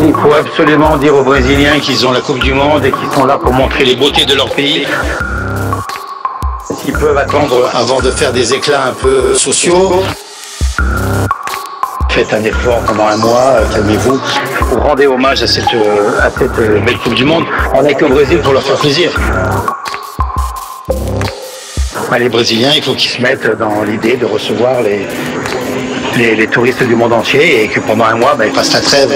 Il faut absolument dire aux Brésiliens qu'ils ont la Coupe du Monde et qu'ils sont là pour montrer les beautés de leur pays. S'ils peuvent attendre avant de faire des éclats un peu sociaux, faites un effort pendant un mois, calmez-vous, rendez hommage à cette belle Coupe du Monde. On n'est qu'au Brésil pour leur faire plaisir. Les Brésiliens, il faut qu'ils se mettent dans l'idée de recevoir les touristes du monde entier et que pendant un mois, ils passent la trêve.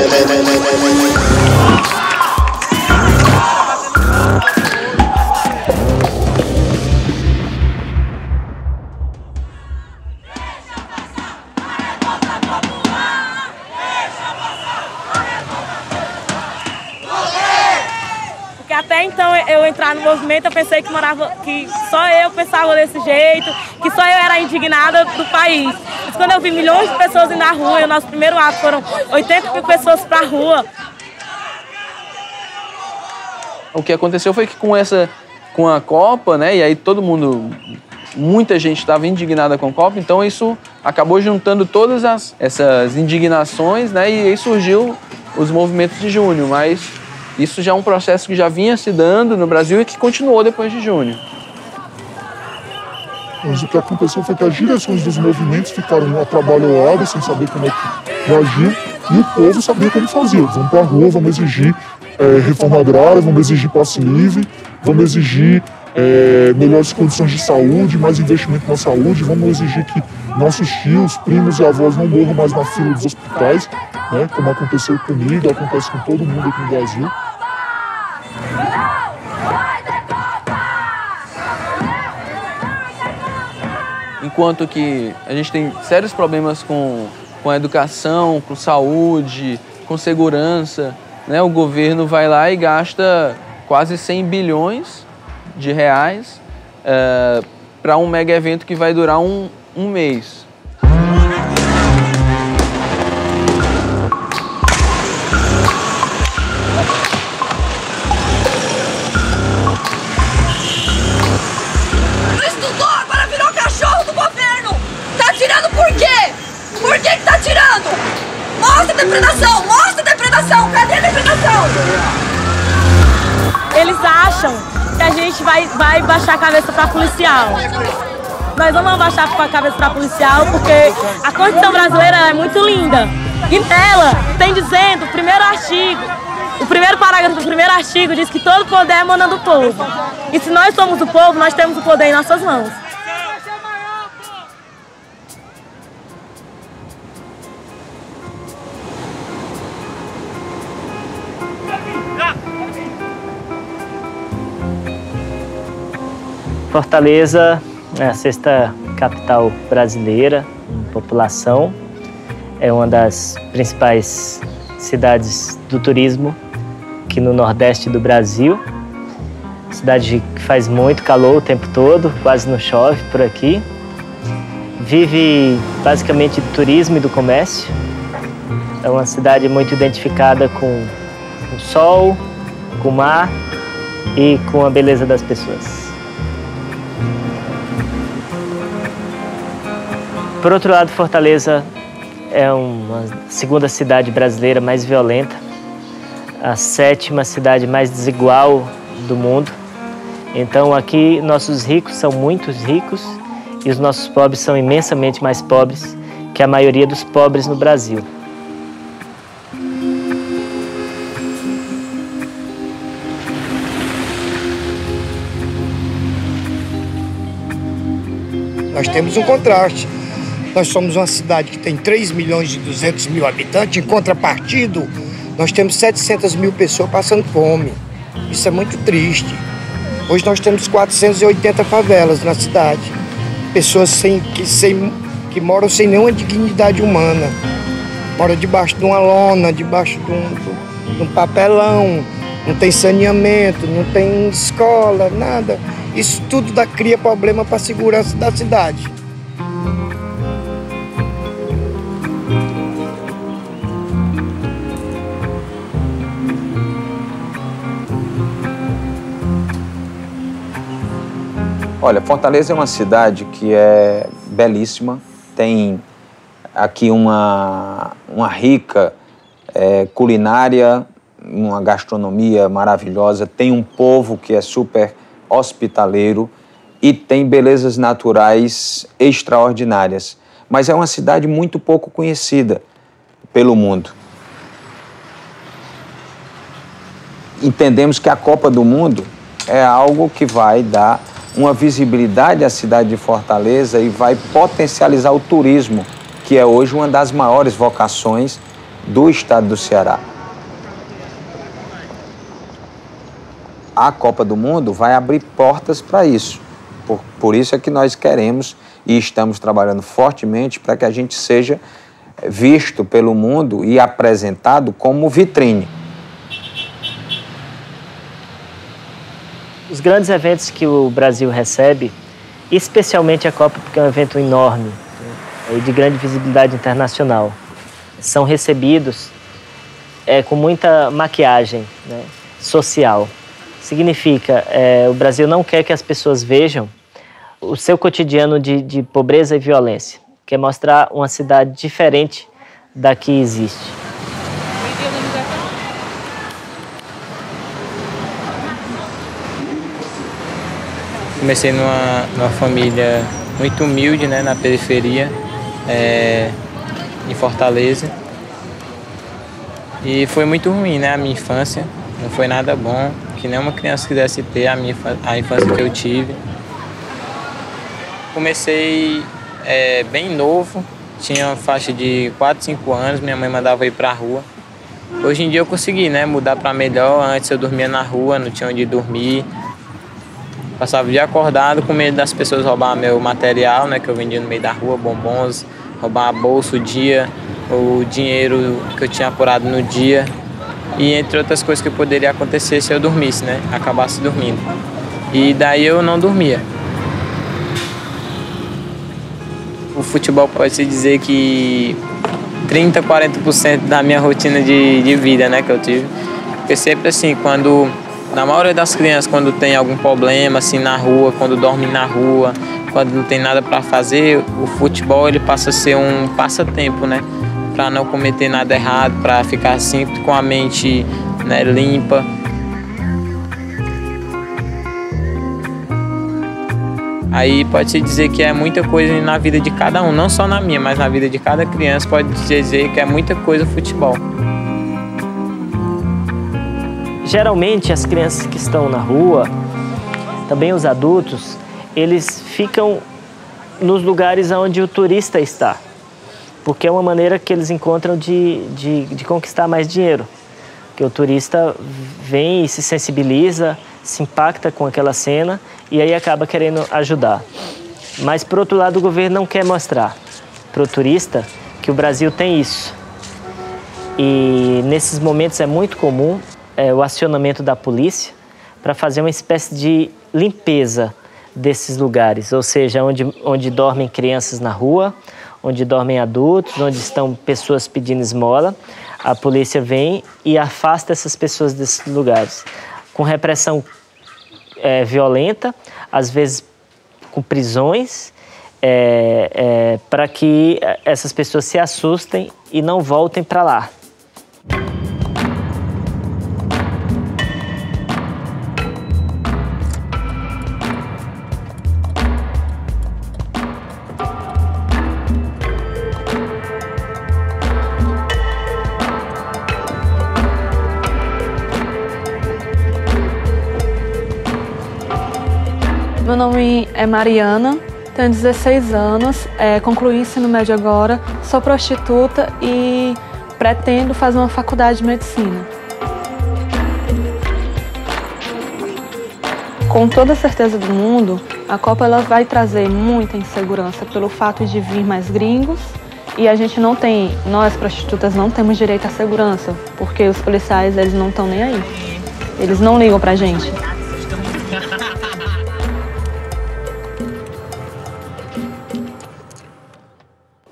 Porque até então eu entrar no movimento, eu pensei que só eu pensava desse jeito, que só eu era indignada do país. Mas quando eu vi milhões de pessoas indo na rua, e o nosso primeiro ato foram 80 mil pessoas para a rua. O que aconteceu foi que com a Copa, né, e aí muita gente estava indignada com a Copa, então isso acabou juntando todas essas indignações, né, e aí surgiu os movimentos de junho, mas isso já é um processo que já vinha se dando no Brasil e que continuou depois de junho. Mas o que aconteceu foi que as direções dos movimentos ficaram atrabalhoadas, sem saber como é que reagir, e o povo sabia como fazer. Vamos para a rua, vamos exigir reforma agrária, vamos exigir passe livre, vamos exigir melhores condições de saúde, mais investimento na saúde, vamos exigir que nossos tios, primos e avós não morram mais na fila dos hospitais, né, como aconteceu comigo, acontece com todo mundo aqui no Brasil. Enquanto que a gente tem sérios problemas com a educação, com saúde, com segurança, né? O governo vai lá e gasta quase 100 bilhões de reais para um mega evento que vai durar um mês. Por que tá tirando? Mostra a depredação, cadê a depredação? Eles acham que a gente vai baixar a cabeça para policial. Nós não vamos baixar a cabeça para policial porque a Constituição brasileira é muito linda. E nela tem dizendo, o primeiro parágrafo do primeiro artigo diz que todo poder emana do povo. E se nós somos o povo, nós temos o poder em nossas mãos. Fortaleza é a sexta capital brasileira em população, é uma das principais cidades do turismo aqui no Nordeste do Brasil. Cidade que faz muito calor o tempo todo, quase não chove por aqui. Vive basicamente do turismo e do comércio. É uma cidade muito identificada com o sol, com o mar e com a beleza das pessoas. Por outro lado, Fortaleza é uma segunda cidade brasileira mais violenta, a sétima cidade mais desigual do mundo. Então aqui nossos ricos são muito ricos e os nossos pobres são imensamente mais pobres que a maioria dos pobres no Brasil. Nós temos um contraste. Nós somos uma cidade que tem 3.200.000 habitantes, em contrapartido, nós temos 700 mil pessoas passando fome. Isso é muito triste. Hoje nós temos 480 favelas na cidade. Pessoas que moram sem nenhuma dignidade humana. Moram debaixo de uma lona, debaixo de um papelão, não tem saneamento, não tem escola, nada. Isso tudo cria problema para a segurança da cidade. Olha, Fortaleza é uma cidade que é belíssima, tem aqui uma rica culinária, uma gastronomia maravilhosa, tem um povo que é super hospitaleiro e tem belezas naturais extraordinárias. Mas é uma cidade muito pouco conhecida pelo mundo. Entendemos que a Copa do Mundo é algo que vai dar uma visibilidade à cidade de Fortaleza e vai potencializar o turismo, que é hoje uma das maiores vocações do estado do Ceará. A Copa do Mundo vai abrir portas para isso. Por isso é que nós queremos e estamos trabalhando fortemente para que a gente seja visto pelo mundo e apresentado como vitrine. Os grandes eventos que o Brasil recebe, especialmente a Copa, porque é um evento enorme e de grande visibilidade internacional, são recebidos com muita maquiagem, né, social. Significa, o Brasil não quer que as pessoas vejam o seu cotidiano de pobreza e violência. Quer mostrar uma cidade diferente da que existe. Comecei numa família muito humilde, né, na periferia, em Fortaleza. E foi muito ruim, né, a minha infância. Não foi nada bom, que nenhuma criança quisesse ter a infância que eu tive. Comecei bem novo, tinha uma faixa de 4, 5 anos, minha mãe mandava eu ir pra rua. Hoje em dia eu consegui, né, mudar para melhor. Antes eu dormia na rua, não tinha onde dormir. Passava o dia acordado com medo das pessoas roubar meu material, né, que eu vendia no meio da rua, bombons, roubar a bolsa, o dinheiro que eu tinha apurado no dia. E entre outras coisas que poderia acontecer se eu dormisse, né, acabasse dormindo. E daí eu não dormia. O futebol pode-se dizer que 30%, 40% da minha rotina de vida, né, que eu tive. Porque sempre assim, na maioria das crianças, quando tem algum problema assim na rua, quando dorme na rua, quando não tem nada para fazer, o futebol ele passa a ser um passatempo, né? Para não cometer nada errado, para ficar sempre com a mente, né, limpa. Aí pode-se dizer que é muita coisa na vida de cada um, não só na minha, mas na vida de cada criança, pode-se dizer que é muita coisa futebol. Geralmente as crianças que estão na rua, também os adultos, eles ficam nos lugares onde o turista está. Porque é uma maneira que eles encontram de conquistar mais dinheiro. Porque o turista vem e se sensibiliza, se impacta com aquela cena e aí acaba querendo ajudar. Mas, por outro lado, o governo não quer mostrar para o turista que o Brasil tem isso. E nesses momentos é muito comum o acionamento da polícia para fazer uma espécie de limpeza desses lugares, ou seja, onde dormem crianças na rua, onde dormem adultos, onde estão pessoas pedindo esmola. A polícia vem e afasta essas pessoas desses lugares, com repressão violenta, às vezes com prisões, para que essas pessoas se assustem e não voltem para lá. Meu nome é Mariana, tenho 16 anos, concluí ensino médio agora, sou prostituta e pretendo fazer uma faculdade de medicina. Com toda a certeza do mundo, a Copa ela vai trazer muita insegurança pelo fato de vir mais gringos e a gente não tem, nós prostitutas não temos direito à segurança, porque os policiais eles não estão nem aí, eles não ligam pra gente.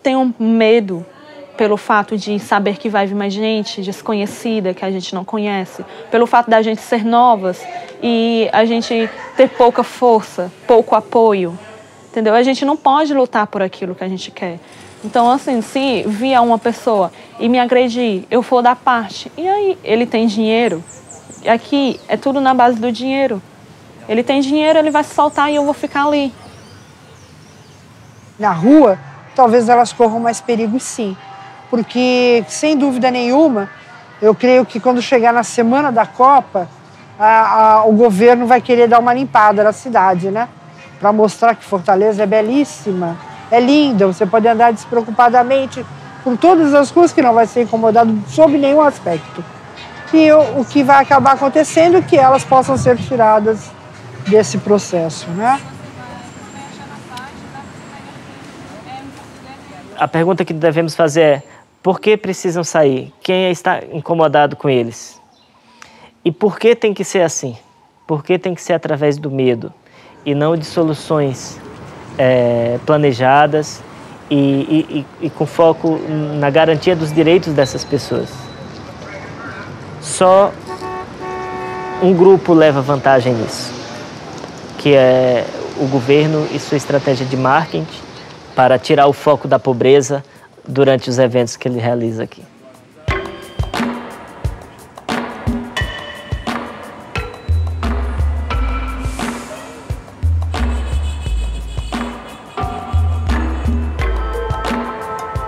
Tenho medo pelo fato de saber que vai vir mais gente desconhecida, que a gente não conhece, pelo fato da gente ser novas e a gente ter pouca força, pouco apoio, entendeu? A gente não pode lutar por aquilo que a gente quer. Então, assim, se vier uma pessoa e me agredir, eu for dar parte, e aí? Ele tem dinheiro? Aqui é tudo na base do dinheiro. Ele tem dinheiro, ele vai se soltar e eu vou ficar ali. Na rua, talvez elas corram mais perigo, sim. Porque, sem dúvida nenhuma, eu creio que quando chegar na semana da Copa, o governo vai querer dar uma limpada na cidade, né? Para mostrar que Fortaleza é belíssima, é linda, você pode andar despreocupadamente por todas as ruas que não vai ser incomodado sob nenhum aspecto. E o que vai acabar acontecendo é que elas possam ser tiradas desse processo, né? A pergunta que devemos fazer é: por que precisam sair? Quem está incomodado com eles? E por que tem que ser assim? Por que tem que ser através do medo e não de soluções planejadas e com foco na garantia dos direitos dessas pessoas? Só um grupo leva vantagem nisso, que é o governo e sua estratégia de marketing para tirar o foco da pobreza durante os eventos que ele realiza aqui.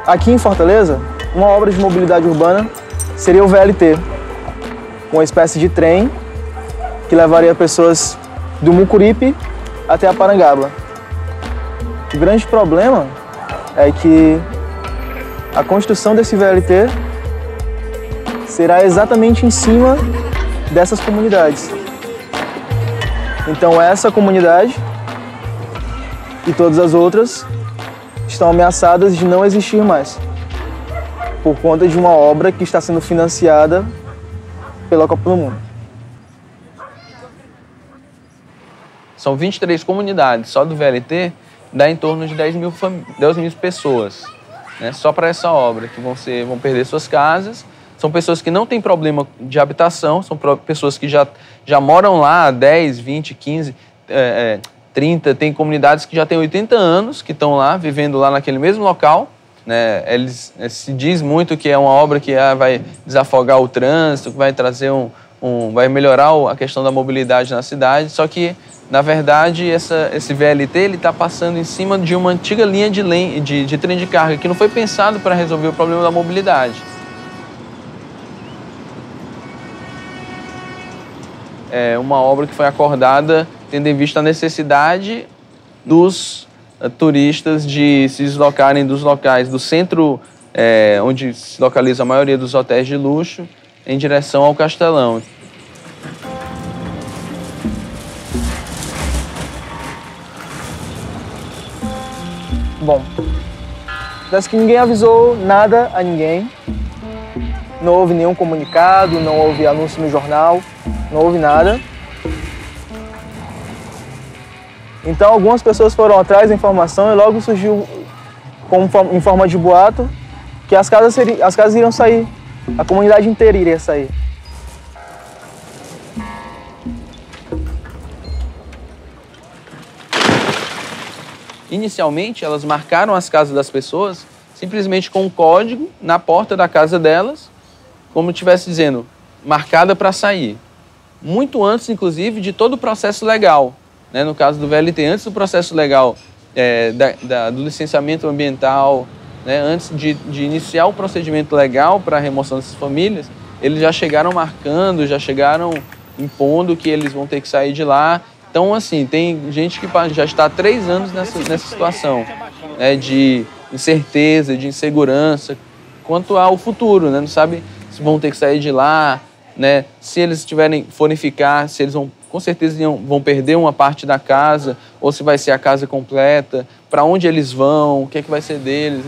Aqui em Fortaleza, uma obra de mobilidade urbana seria o VLT, uma espécie de trem que levaria pessoas do Mucuripe até a Parangaba. O grande problema é que a construção desse VLT será exatamente em cima dessas comunidades. Então essa comunidade e todas as outras estão ameaçadas de não existir mais, por conta de uma obra que está sendo financiada pela Copa do Mundo. São 23 comunidades, só do VLT dá em torno de 10 mil pessoas, né? Só para essa obra, que vão perder suas casas. São pessoas que não têm problema de habitação, são pessoas que já moram lá há 10, 20, 15, 30, tem comunidades que já têm 80 anos, que estão lá, vivendo lá naquele mesmo local, né? Se diz muito que é uma obra que vai desafogar o trânsito, que vai trazer vai melhorar a questão da mobilidade na cidade, só que, na verdade, esse VLT está passando em cima de uma antiga linha de trem de carga, que não foi pensado para resolver o problema da mobilidade. É uma obra que foi acordada tendo em vista a necessidade dos turistas de se deslocarem dos locais do centro, onde se localiza a maioria dos hotéis de luxo, em direção ao Castelão. Bom, parece que ninguém avisou nada a ninguém. Não houve nenhum comunicado, não houve anúncio no jornal, não houve nada. Então algumas pessoas foram atrás da informação e logo surgiu, em forma de boato, que as casas iriam sair, a comunidade inteira iria sair. Inicialmente, elas marcaram as casas das pessoas simplesmente com um código na porta da casa delas, como estivesse dizendo, marcada para sair. Muito antes, inclusive, de todo o processo legal. Né? No caso do VLT, antes do processo legal, do licenciamento ambiental, né? Antes de iniciar o procedimento legal para a remoção dessas famílias, eles já chegaram marcando, já chegaram impondo que eles vão ter que sair de lá. Então, assim, tem gente que já está há 3 anos nessa situação, né, de incerteza, de insegurança quanto ao futuro, né? Não sabe se vão ter que sair de lá, né? Se eles forem ficar, se eles com certeza vão perder uma parte da casa, ou se vai ser a casa completa, para onde eles vão, o que é que vai ser deles.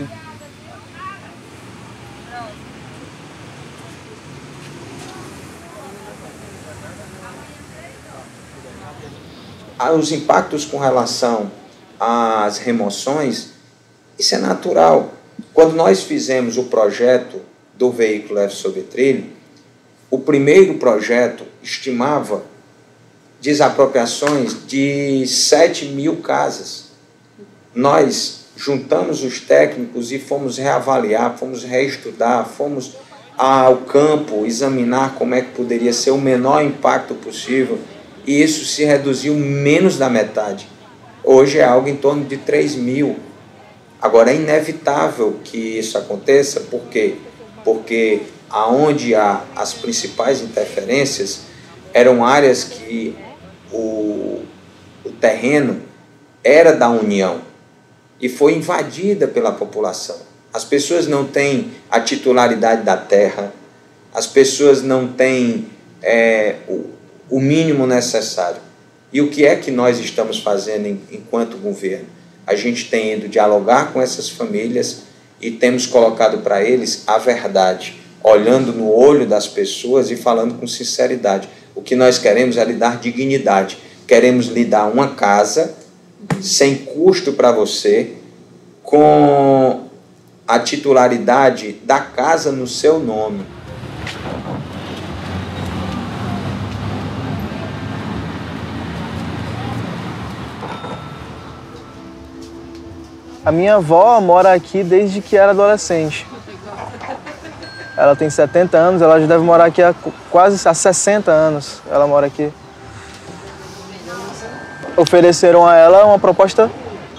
Os impactos com relação às remoções, isso é natural. Quando nós fizemos o projeto do veículo leve sobre trilho, o primeiro projeto estimava desapropriações de 7 mil casas. Nós juntamos os técnicos e fomos reavaliar, fomos reestudar, fomos ao campo examinar como é que poderia ser o menor impacto possível, e isso se reduziu menos da metade. Hoje é algo em torno de 3 mil. Agora, é inevitável que isso aconteça, por quê? Porque aonde há as principais interferências eram áreas que o terreno era da União e foi invadida pela população. As pessoas não têm a titularidade da terra, as pessoas não têm o mínimo necessário. E o que é que nós estamos fazendo enquanto governo? A gente tem ido dialogar com essas famílias e temos colocado para eles a verdade, olhando no olho das pessoas e falando com sinceridade. O que nós queremos é lhe dar dignidade. Queremos lhe dar uma casa sem custo para você, com a titularidade da casa no seu nome. A minha avó mora aqui desde que era adolescente. Ela tem 70 anos, ela já deve morar aqui há quase há 60 anos. Ela mora aqui. Ofereceram a ela uma proposta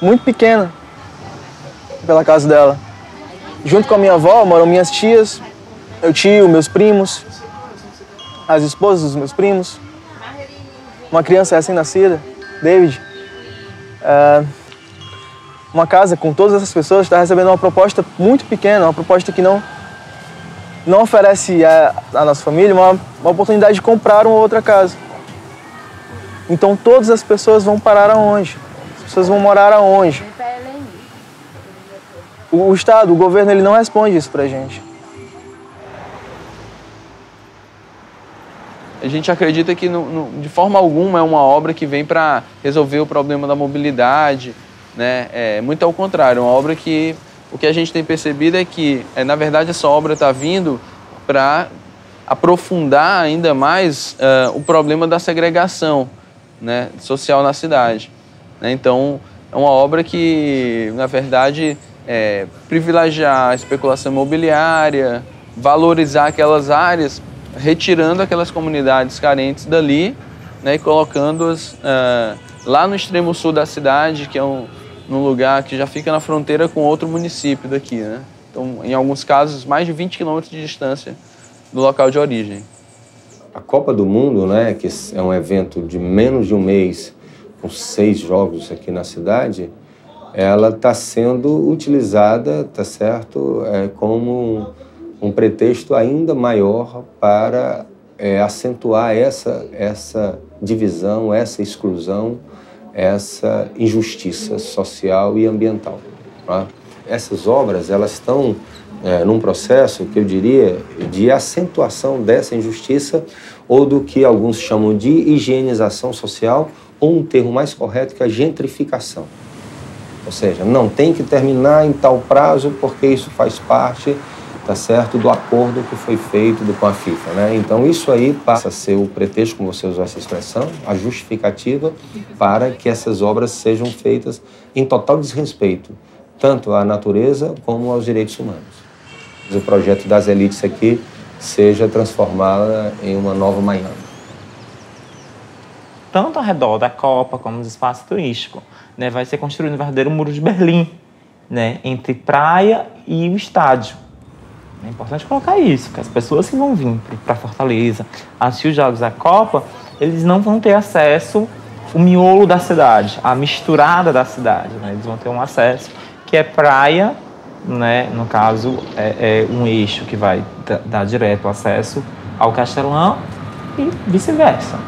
muito pequena pela casa dela. Junto com a minha avó moram minhas tias, meu tio, meus primos, as esposas dos meus primos, uma criança recém-nascida, David. Uma casa com todas essas pessoas está recebendo uma proposta muito pequena, uma proposta que não oferece à nossa família uma oportunidade de comprar uma outra casa. Então todas as pessoas vão parar aonde? As pessoas vão morar aonde? O Estado, o governo, ele não responde isso pra gente. A gente acredita que, de forma alguma, é uma obra que vem para resolver o problema da mobilidade, né? Muito ao contrário, é uma obra que o que a gente tem percebido é que, na verdade, essa obra está vindo para aprofundar ainda mais o problema da segregação, né, social na cidade. Então, é uma obra que, na verdade, privilegiar a especulação imobiliária, valorizar aquelas áreas, retirando aquelas comunidades carentes dali, né, e colocando-as lá no extremo sul da cidade, que é num lugar que já fica na fronteira com outro município daqui, né? Então, em alguns casos, mais de 20 quilômetros de distância do local de origem. A Copa do Mundo, né, que é um evento de menos de um mês, com 6 jogos aqui na cidade, ela está sendo utilizada, tá certo, como um pretexto ainda maior para acentuar essa divisão, essa exclusão, essa injustiça social e ambiental. Tá? Essas obras, elas estão num processo, que eu diria, de acentuação dessa injustiça, ou do que alguns chamam de higienização social, ou um termo mais correto que é a gentrificação. Ou seja, não tem que terminar em tal prazo porque isso faz parte, tá certo, do acordo que foi feito com a FIFA, né? Então isso aí passa a ser o pretexto, como você usou essa expressão, a justificativa para que essas obras sejam feitas em total desrespeito, tanto à natureza como aos direitos humanos. O projeto das elites aqui seja transformada em uma nova Miami. Tanto ao redor da Copa como nos espaços turísticos, né, vai ser construído um verdadeiro muro de Berlim, né, entre praia e o estádio. É importante colocar isso, que as pessoas que vão vir para Fortaleza assistir os jogos da Copa, eles não vão ter acesso ao miolo da cidade, a misturada da cidade, né? Eles vão ter um acesso que é praia, né? No caso, é um eixo que vai dar direto acesso ao Castelão e vice-versa.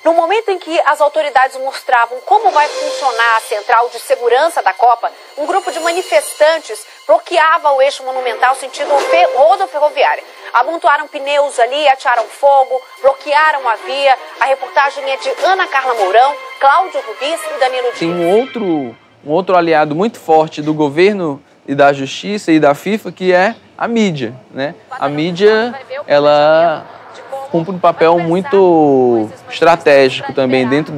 No momento em que as autoridades mostravam como vai funcionar a central de segurança da Copa, um grupo de manifestantes bloqueava o eixo monumental sentido rodoferroviária. Amontoaram pneus ali, atearam fogo, bloquearam a via. A reportagem é de Ana Carla Mourão, Cláudio Rubis e Danilo Dias. Tem um outro aliado muito forte do governo e da justiça e da FIFA, que é a mídia, né? A mídia, ela cumpre um papel muito estratégico também dentro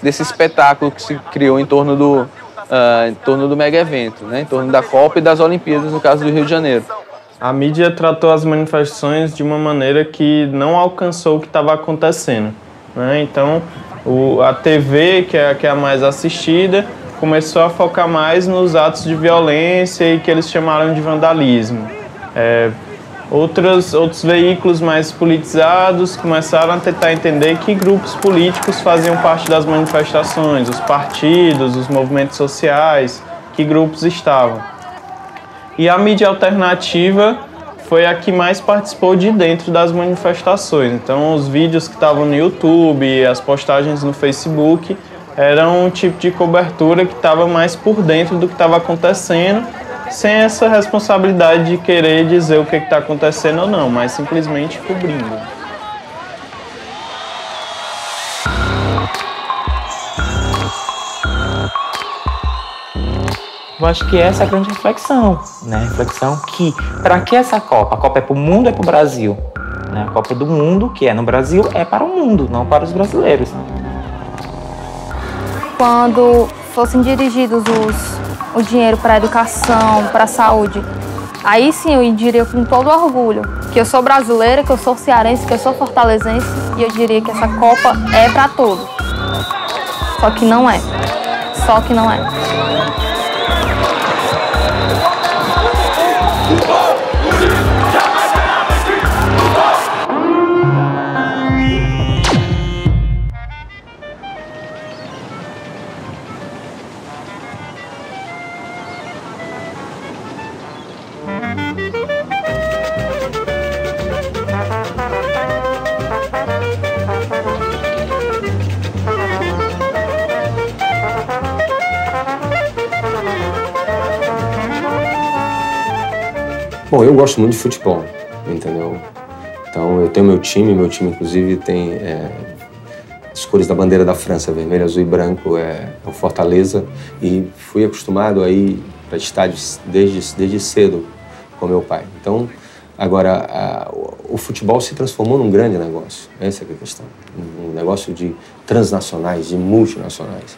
desse espetáculo que se criou em torno do mega evento, né? Em torno da Copa e das Olimpíadas, no caso do Rio de Janeiro. A mídia tratou as manifestações de uma maneira que não alcançou o que estava acontecendo, né? Então, a TV, que é a mais assistida, começou a focar mais nos atos de violência e que eles chamaram de vandalismo. Outros veículos mais politizados começaram a tentar entender que grupos políticos faziam parte das manifestações, os partidos, os movimentos sociais, que grupos estavam. E a mídia alternativa foi a que mais participou de dentro das manifestações. Então, os vídeos que estavam no YouTube, as postagens no Facebook, eram um tipo de cobertura que estava mais por dentro do que estava acontecendo, sem essa responsabilidade de querer dizer o que está acontecendo ou não, mas simplesmente cobrindo. Eu acho que essa é a grande reflexão, né? Reflexão que, para que essa Copa? A Copa é para o mundo, é para o Brasil. Né? A Copa do Mundo, que é no Brasil, é para o mundo, não para os brasileiros. Quando fossem dirigidos o dinheiro para a educação, para a saúde, aí sim eu diria com todo orgulho que eu sou brasileira, que eu sou cearense, que eu sou fortalezense, e eu diria que essa Copa é para todos. Só que não é. Só que não é. Bom, eu gosto muito de futebol, entendeu? Então eu tenho meu time inclusive tem as cores da bandeira da França, vermelho, azul e branco, é o Fortaleza, e fui acostumado a ir para estádios desde cedo com meu pai. Então, agora, o futebol se transformou num grande negócio, essa é a questão, um negócio de transnacionais, de multinacionais.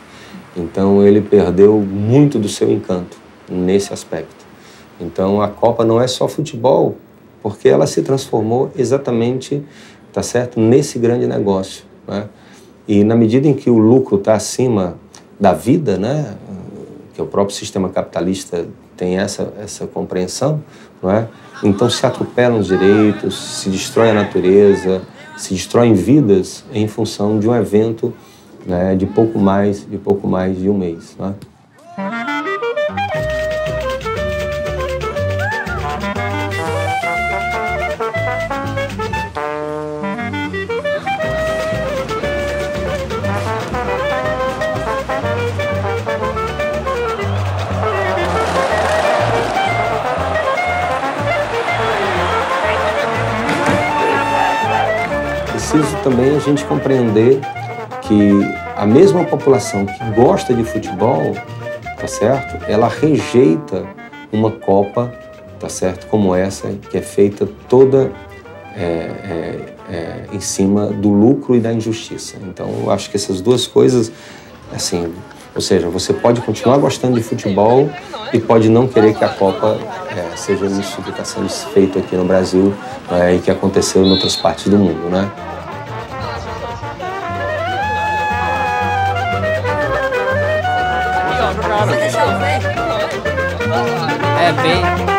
Então ele perdeu muito do seu encanto nesse aspecto. Então, a Copa não é só futebol, porque ela se transformou exatamente, tá certo, nesse grande negócio, né? E na medida em que o lucro está acima da vida, né, que o próprio sistema capitalista tem essa compreensão, não é? Então se atropelam os direitos, se destrói a natureza, se destroem vidas em função de um evento, né, de pouco mais de um mês, não é? Preciso também a gente compreender que a mesma população que gosta de futebol, tá certo? Ela rejeita uma Copa, tá certo? Como essa, que é feita toda em cima do lucro e da injustiça. Então, eu acho que essas duas coisas, assim, ou seja, você pode continuar gostando de futebol e pode não querer que a Copa seja isso que está sendo feito aqui no Brasil e que aconteceu em outras partes do mundo, né? É bem...